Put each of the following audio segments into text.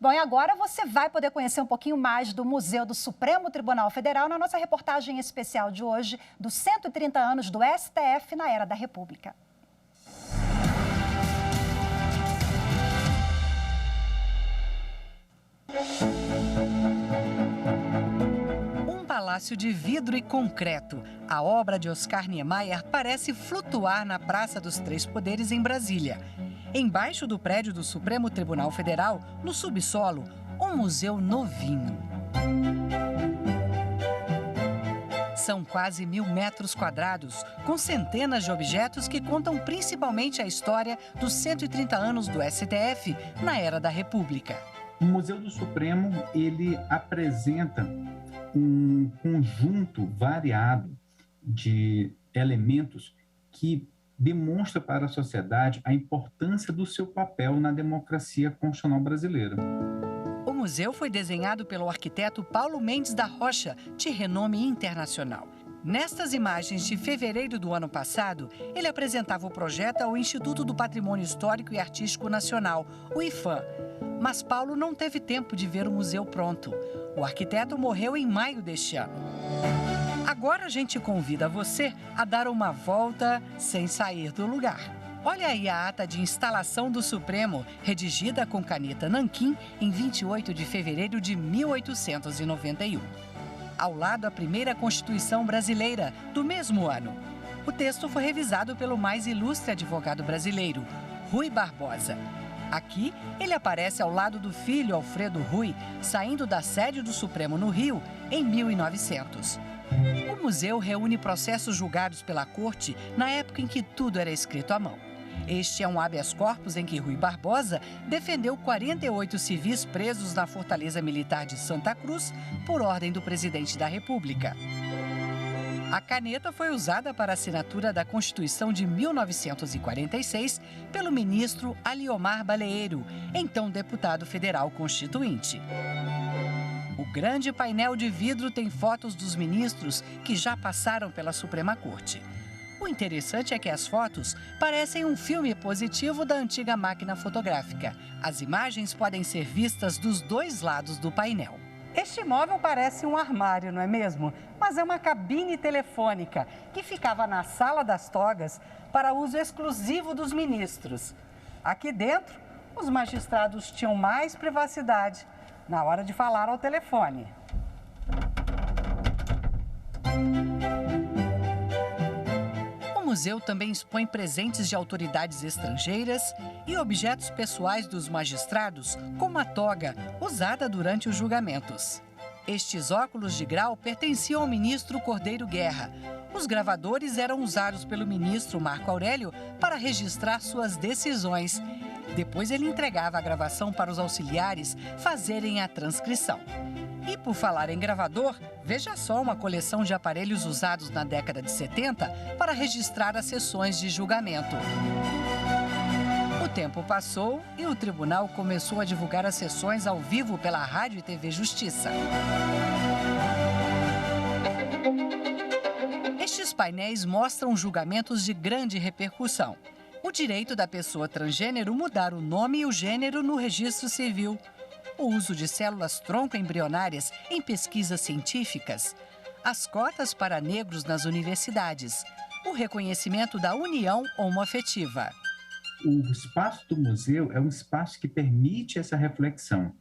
Bom, e agora você vai poder conhecer um pouquinho mais do Museu do Supremo Tribunal Federal na nossa reportagem especial de hoje, dos 130 anos do STF na Era da República. Um palácio de vidro e concreto. A obra de Oscar Niemeyer parece flutuar na Praça dos Três Poderes, em Brasília. Embaixo do prédio do Supremo Tribunal Federal, no subsolo, um museu novinho. São quase 1.000 metros quadrados, com centenas de objetos que contam principalmente a história dos 130 anos do STF na Era da República. O Museu do Supremo, ele apresenta um conjunto variado de elementos que demonstra para a sociedade a importância do seu papel na democracia constitucional brasileira. O museu foi desenhado pelo arquiteto Paulo Mendes da Rocha, de renome internacional. Nestas imagens de fevereiro do ano passado, ele apresentava o projeto ao Instituto do Patrimônio Histórico e Artístico Nacional, o IPHAN. Mas Paulo não teve tempo de ver o museu pronto. O arquiteto morreu em maio deste ano. Agora a gente convida você a dar uma volta sem sair do lugar. Olha aí a ata de instalação do Supremo, redigida com caneta nanquim em 28 de fevereiro de 1891. Ao lado, a primeira Constituição brasileira, do mesmo ano. O texto foi revisado pelo mais ilustre advogado brasileiro, Rui Barbosa. Aqui, ele aparece ao lado do filho Alfredo Rui, saindo da sede do Supremo no Rio, em 1900. O museu reúne processos julgados pela corte na época em que tudo era escrito à mão. Este é um habeas corpus em que Rui Barbosa defendeu 48 civis presos na Fortaleza Militar de Santa Cruz por ordem do presidente da República. A caneta foi usada para a assinatura da Constituição de 1946 pelo ministro Aliomar Baleiro, então deputado federal constituinte. O grande painel de vidro tem fotos dos ministros que já passaram pela Suprema Corte. O interessante é que as fotos parecem um filme positivo da antiga máquina fotográfica. As imagens podem ser vistas dos dois lados do painel. Este móvel parece um armário, não é mesmo? Mas é uma cabine telefônica que ficava na Sala das Togas para uso exclusivo dos ministros. Aqui dentro, os magistrados tinham mais privacidade na hora de falar ao telefone. O museu também expõe presentes de autoridades estrangeiras e objetos pessoais dos magistrados, como a toga, usada durante os julgamentos. Estes óculos de grau pertenciam ao ministro Cordeiro Guerra. Os gravadores eram usados pelo ministro Marco Aurélio para registrar suas decisões. Depois ele entregava a gravação para os auxiliares fazerem a transcrição. E por falar em gravador, veja só uma coleção de aparelhos usados na década de 70 para registrar as sessões de julgamento. O tempo passou e o tribunal começou a divulgar as sessões ao vivo pela Rádio e TV Justiça. Estes painéis mostram julgamentos de grande repercussão. O direito da pessoa transgênero mudar o nome e o gênero no registro civil. O uso de células-tronco embrionárias em pesquisas científicas, as cotas para negros nas universidades, o reconhecimento da união homoafetiva. O espaço do museu é um espaço que permite essa reflexão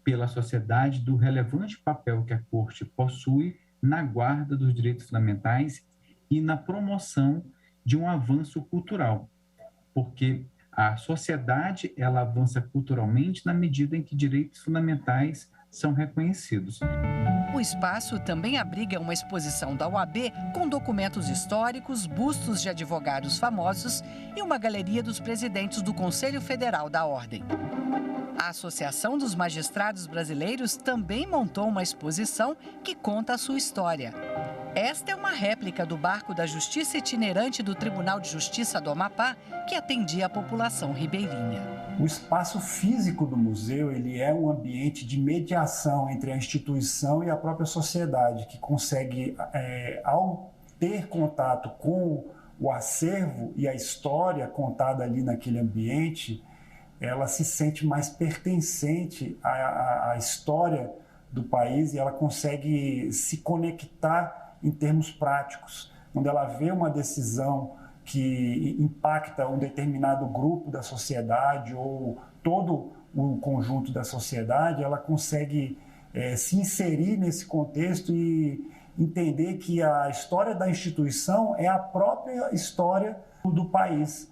pela sociedade do relevante papel que a Corte possui na guarda dos direitos fundamentais e na promoção de um avanço cultural, porque a sociedade, ela avança culturalmente na medida em que direitos fundamentais são reconhecidos. O espaço também abriga uma exposição da OAB com documentos históricos, bustos de advogados famosos e uma galeria dos presidentes do Conselho Federal da Ordem. A Associação dos Magistrados Brasileiros também montou uma exposição que conta a sua história. Esta é uma réplica do barco da Justiça Itinerante do Tribunal de Justiça do Amapá, que atendia a população ribeirinha. O espaço físico do museu, ele é um ambiente de mediação entre a instituição e a própria sociedade, que consegue, ao ter contato com o acervo e a história contada ali naquele ambiente, ela se sente mais pertencente à história do país e ela consegue se conectar em termos práticos. Quando ela vê uma decisão que impacta um determinado grupo da sociedade ou todo o conjunto da sociedade, ela consegue se inserir nesse contexto e entender que a história da instituição é a própria história do país.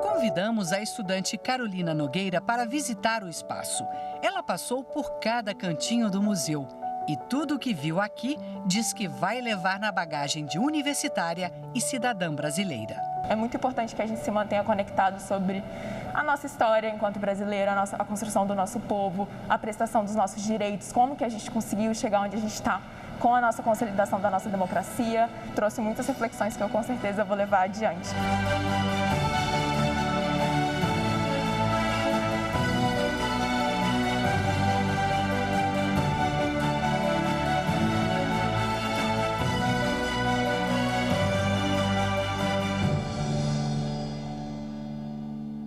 Convidamos a estudante Carolina Nogueira para visitar o espaço. Ela passou por cada cantinho do museu e tudo o que viu aqui diz que vai levar na bagagem de universitária e cidadã brasileira. É muito importante que a gente se mantenha conectado sobre a nossa história enquanto brasileiro, a construção do nosso povo, a prestação dos nossos direitos, como que a gente conseguiu chegar onde a gente está com a nossa consolidação da nossa democracia. Trouxe muitas reflexões que eu com certeza vou levar adiante.